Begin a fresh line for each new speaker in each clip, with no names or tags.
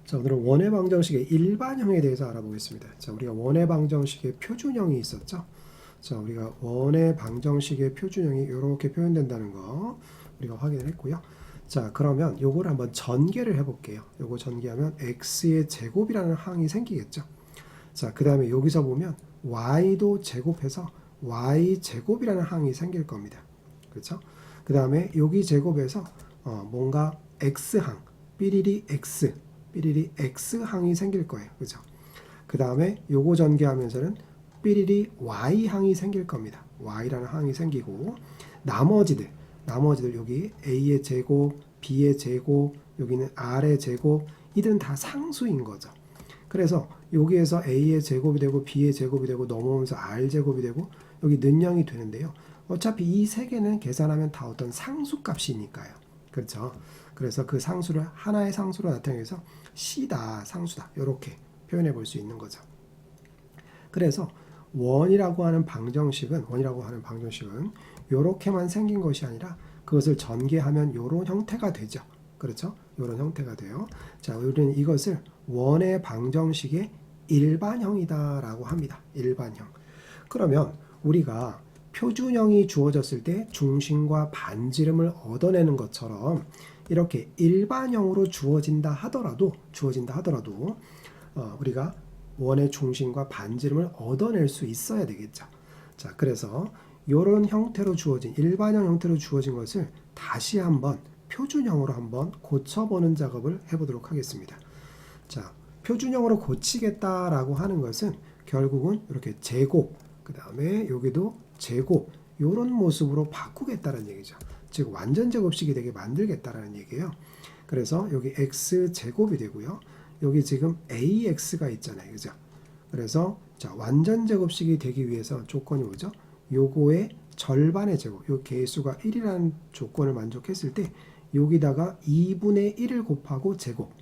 자, 오늘은 원의 방정식의 일반형에 대해서 알아보겠습니다. 자, 우리가 원의 방정식의 표준형이 있었죠. 자, 우리가 원의 방정식의 표준형이 이렇게 표현된다는 거 우리가 확인을 했고요. 자, 그러면 요거를 한번 전개를 해볼게요. 요거 전개하면 x의 제곱이라는 항이 생기겠죠. 자, 그 다음에 여기서 보면 y도 제곱해서 y 제곱이라는 항이 생길 겁니다. 그렇죠? 그 다음에 여기 제곱에서 뭔가 x항, 삐리리 x항이 생길 거예요. 그죠? 그 다음에 요거 전개하면서는 삐리리 y항이 생길 겁니다. y라는 항이 생기고 나머지들 여기 a의 제곱, b의 제곱, 여기는 r의 제곱, 이들은 다 상수인 거죠. 그래서 여기에서 a의 제곱이 되고 b의 제곱이 되고 넘어오면서 r 제곱이 되고 여기 는영이 되는데요. 어차피 이 세 개는 계산하면 다 어떤 상수값이니까요. 그렇죠? 그래서 그 상수를 하나의 상수로 나타내서 C다, 상수다 이렇게 표현해 볼 수 있는 거죠. 그래서 원이라고 하는 방정식은 이렇게만 생긴 것이 아니라 그것을 전개하면 이런 형태가 되죠. 그렇죠? 이런 형태가 돼요. 자, 우리는 이것을 원의 방정식의 일반형이다라고 합니다. 일반형. 그러면 우리가 표준형이 주어졌을 때 중심과 반지름을 얻어내는 것처럼 이렇게 일반형으로 주어진다 하더라도 우리가 원의 중심과 반지름을 얻어낼 수 있어야 되겠죠. 자, 그래서 이런 형태로 주어진 일반형 형태로 주어진 것을 다시 한번 표준형으로 한번 고쳐보는 작업을 해보도록 하겠습니다. 자, 표준형으로 고치겠다라고 하는 것은 결국은 이렇게 제곱, 그 다음에 여기도 제곱, 이런 모습으로 바꾸겠다는 얘기죠. 즉 완전 제곱식이 되게 만들겠다라는 얘기예요. 그래서 여기 x 제곱이 되고요. 여기 지금 ax가 있잖아요. 그죠? 그래서 자, 완전 제곱식이 되기 위해서 조건이 뭐죠? 요거의 절반의 제곱, 요 개수가 1이라는 조건을 만족했을 때 여기다가 2분의 1을 곱하고 제곱.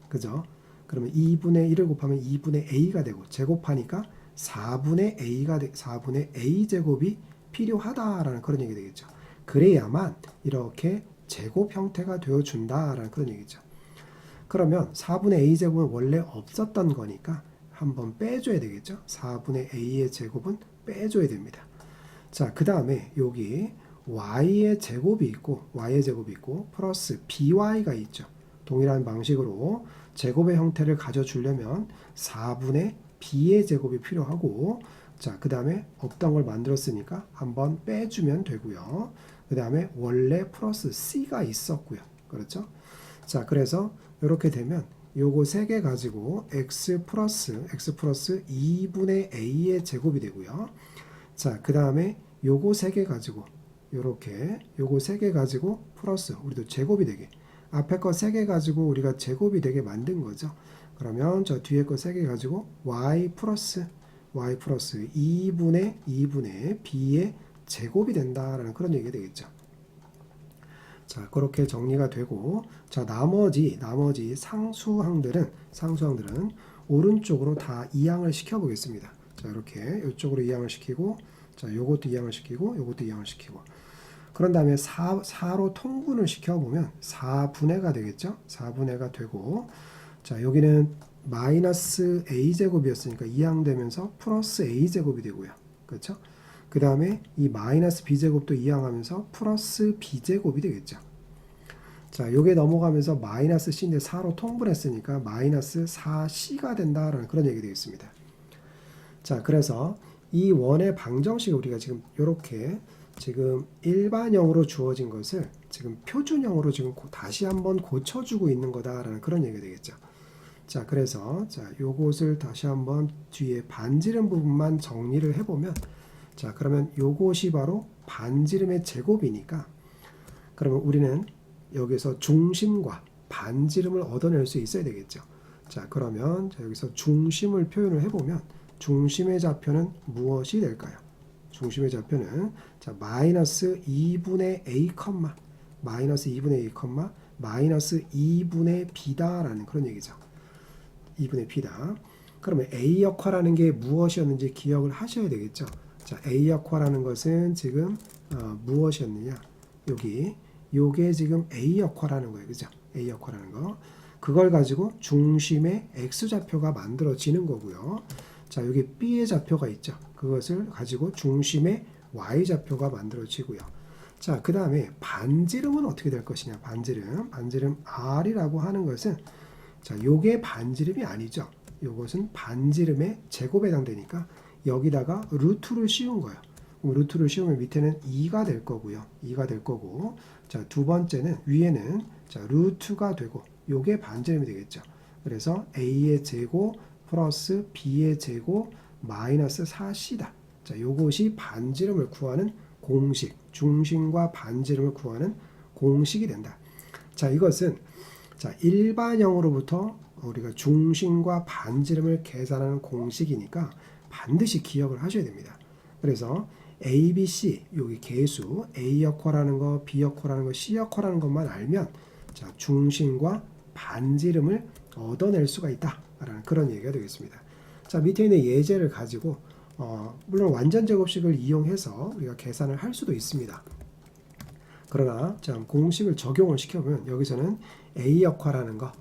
그죠? 그러면 2분의 1을 곱하면 2분의 a가 되고 제곱하니까 4분의 a 제곱이 필요하다라는 그런 얘기 되겠죠. 그래야만 이렇게 제곱 형태가 되어준다라는 그런 얘기죠. 그러면 4분의 a 제곱은 원래 없었던 거니까 한번 빼줘야 되겠죠. 4분의 a의 제곱은 빼줘야 됩니다. 자, 그 다음에 여기 y의 제곱이 있고 플러스 by가 있죠. 동일한 방식으로 제곱의 형태를 가져주려면 4분의 b의 제곱이 필요하고, 자, 그 다음에 없던 걸 만들었으니까 한번 빼주면 되고요. 그 다음에 원래 플러스 c가 있었고요. 그렇죠? 자, 그래서 이렇게 되면 요거 세 개 가지고 x 플러스 2분의 a의 제곱이 되고요. 자, 그 다음에 요거 세 개 가지고 요거 세 개 가지고 플러스 우리도 제곱이 되게 앞에 거 세 개 가지고 우리가 제곱이 되게 만든 거죠. 그러면 저 뒤에 거 세 개 가지고 y 플러스 2분의 b의 제곱이 된다라는 그런 얘기가 되겠죠. 자, 그렇게 정리가 되고, 자, 나머지 상수항들은 오른쪽으로 다 이항을 시켜 보겠습니다. 자, 이렇게 이쪽으로 이항을 시키고, 자, 요것도 이항을 시키고, 요것도 이항을 시키고. 그런 다음에 4로 통분을 시켜보면 4분의가 되겠죠? 4분의가 되고, 자, 여기는 마이너스 a제곱이었으니까 이항되면서 플러스 a제곱이 되고요. 그렇죠? 그 다음에 이 마이너스 b제곱도 이항하면서 플러스 b제곱이 되겠죠. 자, 요게 넘어가면서 마이너스 c인데 4로 통분했으니까 마이너스 4c가 된다라는 그런 얘기 되겠습니다. 자, 그래서 이 원의 방정식을 우리가 지금 이렇게 지금 일반형으로 주어진 것을 지금 표준형으로 지금 다시 한번 고쳐주고 있는 거다라는 그런 얘기가 되겠죠. 자, 그래서 자, 요것을 다시 한번 뒤에 반지름 부분만 정리를 해보면, 자, 그러면 요것이 바로 반지름의 제곱이니까 그러면 우리는 여기서 중심과 반지름을 얻어낼 수 있어야 되겠죠. 자, 그러면 자, 여기서 중심을 표현을 해보면 중심의 좌표는 무엇이 될까요? 중심의 좌표는 자, 마이너스 2분의 a, 마이너스 2분의 b다라는 그런 얘기죠. 2분의 b다. 그러면 a 역화라는 게 무엇이었는지 기억을 하셔야 되겠죠. 자, a 역화라는 것은 지금 요게 지금 a 역화라는 거예요. 그죠? a 역화라는 거. 그걸 가지고 중심의 X좌표가 만들어지는 거고요. 자, 여기 B의 좌표가 있죠. 그것을 가지고 중심의 Y좌표가 만들어지고요. 자, 그 다음에 반지름은 어떻게 될 것이냐. 반지름 R이라고 하는 것은, 자, 요게 반지름이 아니죠. 요것은 반지름의 제곱에 해당되니까 여기다가 루트를 씌운 거예요. 그럼 루트를 씌우면 밑에는 2가 될 거고요. 2가 될 거고, 자, 두 번째는 위에는, 자, 루트가 되고 요게 반지름이 되겠죠. 그래서 A의 제곱 플러스 B의 제곱 마이너스 4C다. 자, 요것이 반지름을 구하는 공식, 중심과 반지름을 구하는 공식이 된다. 자, 이것은, 자, 일반형으로부터 우리가 중심과 반지름을 계산하는 공식이니까 반드시 기억을 하셔야 됩니다. 그래서 A, B, C, 여기 계수 A 역할하는 거, B 역할하는 거, C 역할하는 것만 알면, 자, 중심과 반지름을 얻어낼 수가 있다라는 그런 얘기가 되겠습니다. 자, 밑에 있는 예제를 가지고 물론 완전 제곱식을 이용해서 우리가 계산을 할 수도 있습니다. 그러나 자, 공식을 적용을 시켜보면 여기서는 A 역할하는 거,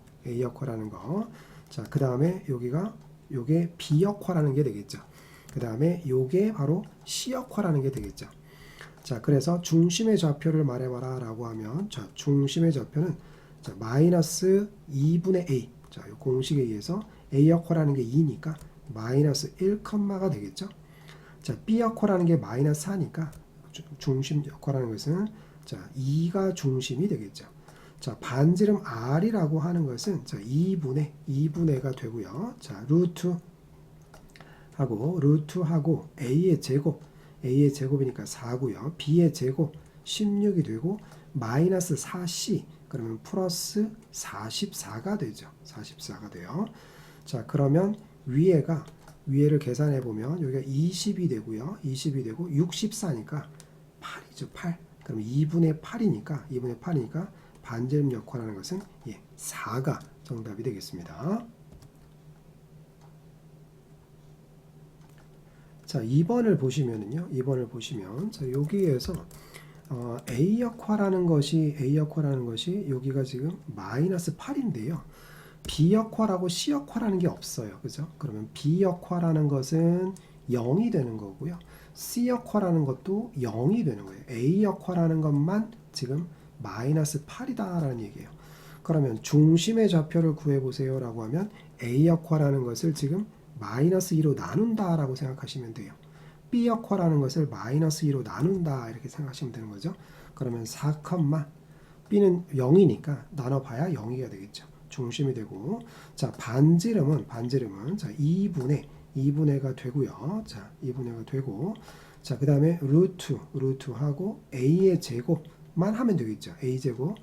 자, 그 다음에 요게 B 역할하는 게 되겠죠. 그 다음에 요게 바로 C 역할하는 게 되겠죠. 자, 그래서 중심의 좌표를 말해봐라 라고 하면, 자, 중심의 좌표는, 자, 마이너스 2분의 A. 자, 요 공식에 의해서 A 역할하는 게 2니까 마이너스 1컴마가 되겠죠. 자, B 역할하는 게 마이너스 4니까 중심 역할하는 것은, 자, 2가 중심이 되겠죠. 자, 반지름 R이라고 하는 것은, 자, 2분의가 되고요. 자, 루트하고 A의 제곱이니까 4고요. B의 제곱 16이 되고 마이너스 4C 그러면 플러스 44가 되죠. 44가 돼요. 자, 그러면 위에를 계산해 보면 여기가 20이 되고요. 20이 되고 64니까 8이죠. 8. 그럼 2분의 8이니까 반지름 역할하는 것은 4가 정답이 되겠습니다. 자, 2번을 보시면 자, 여기에서 A 역할하는 것이 여기가 지금 마이너스 8인데요. B 역할하고 C 역할하는 게 없어요. 그죠? 그러면 B 역할하는 것은 0이 되는 거고요. C 역할하는 것도 0이 되는 거예요. A 역할하는 것만 지금 마이너스 8이다라는 얘기예요. 그러면 중심의 좌표를 구해보세요 라고 하면 A 역할하는 것을 지금 마이너스 2로 나눈다라고 생각하시면 돼요. B 역할하는 것을 마이너스 2로 나눈다 이렇게 생각하시면 되는 거죠. 그러면 4, B는 0이니까 나눠봐야 0이가 되겠죠. 중심이 되고, 자, 반지름은 자, 2분의가 되고요. 자, 2분의가 되고, 자, 그 다음에 루트하고 A의 제곱만 하면 되겠죠. A 제곱,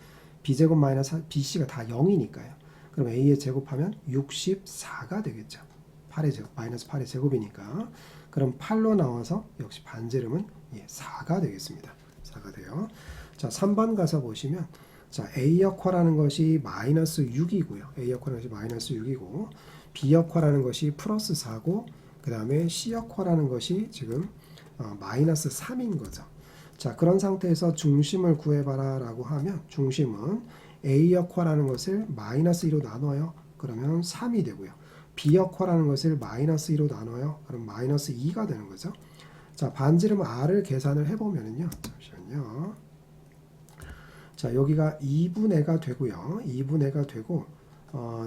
B 제곱 마이너스 BC가 다 0이니까요. 그럼 A의 제곱하면 64가 되겠죠. 8의 제곱, 마이너스 8의 제곱이니까. 그럼 8로 나와서 역시 반지름은 4가 되겠습니다. 4가 돼요. 자, 3번 가서 보시면, 자, A 역할하는 것이 마이너스 6이고요. A 역할하는 것이 마이너스 6이고, B 역할하는 것이 플러스 4고, 그 다음에 C 역할하는 것이 지금 마이너스 3인 거죠. 자, 그런 상태에서 중심을 구해봐라 라고 하면, 중심은 A 역할하는 것을 마이너스 2로 나눠요. 그러면 3이 되고요. B 역할하는 것을 마이너스 2로 나눠요. 그럼 마이너스 2가 되는 거죠. 자, 반지름 R을 계산을 해보면은요. 잠시만요. 자, 여기가 2분의가 되고요. 2분의가 되고,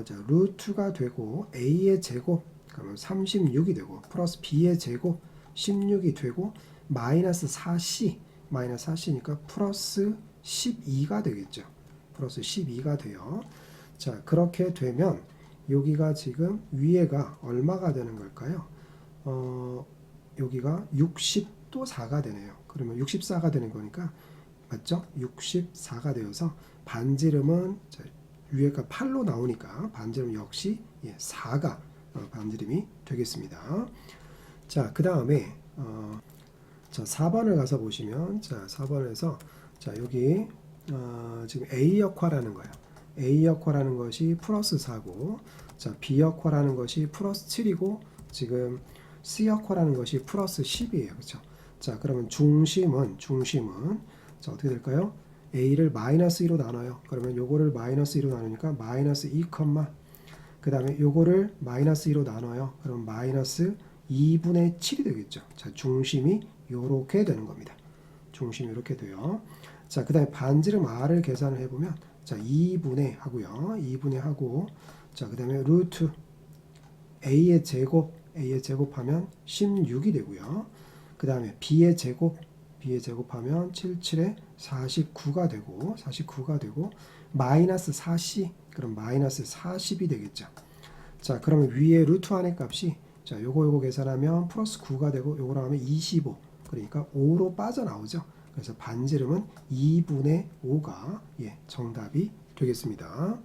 자, 루트가 되고, A의 제곱, 그러면 36이 되고, 플러스 B의 제곱, 16이 되고, 마이너스 4C니까 플러스 12가 되겠죠. 플러스 12가 돼요. 자, 그렇게 되면, 여기가 지금 위에가 얼마가 되는 걸까요? 여기가 60도 4가 되네요. 그러면 64가 되는 거니까 맞죠? 64가 되어서 반지름은 위에가 8로 나오니까 반지름 역시 4가 반지름이 되겠습니다. 자, 그 다음에 자, 4번을 가서 보시면, 자, 4번에서 자, 여기 지금 A 역할하는 거예요. A 역할하는 것이 플러스 4고, 자, B 역할하는 것이 플러스 7이고, 지금 C 역할하는 것이 플러스 10이에요. 그렇죠? 자, 그러면 중심은 자, 어떻게 될까요? a를 마이너스 2로 나눠요. 그러면 요거를 마이너스 2로 나누니까 마이너스 2, 그 다음에 요거를 마이너스 2로 나눠요. 그럼 마이너스 2분의 7이 되겠죠. 자, 중심이 요렇게 되는 겁니다. 중심이 이렇게 돼요. 자, 그 다음에 반지름 r을 계산을 해보면 자, 2분의 하고요. 2분의 하고 자, 그 다음에 루트 a의 제곱하면 16이 되고요. 그 다음에 b의 제곱하면 77에 49가 되고 마이너스 4c 그럼 마이너스 40이 되겠죠. 자, 그러면 위에 루트 안의 값이 자, 요거 계산하면 플러스 9가 되고 요거로 하면 25 그러니까 5로 빠져나오죠. 그래서 반지름은 2분의 5가 예, 정답이 되겠습니다.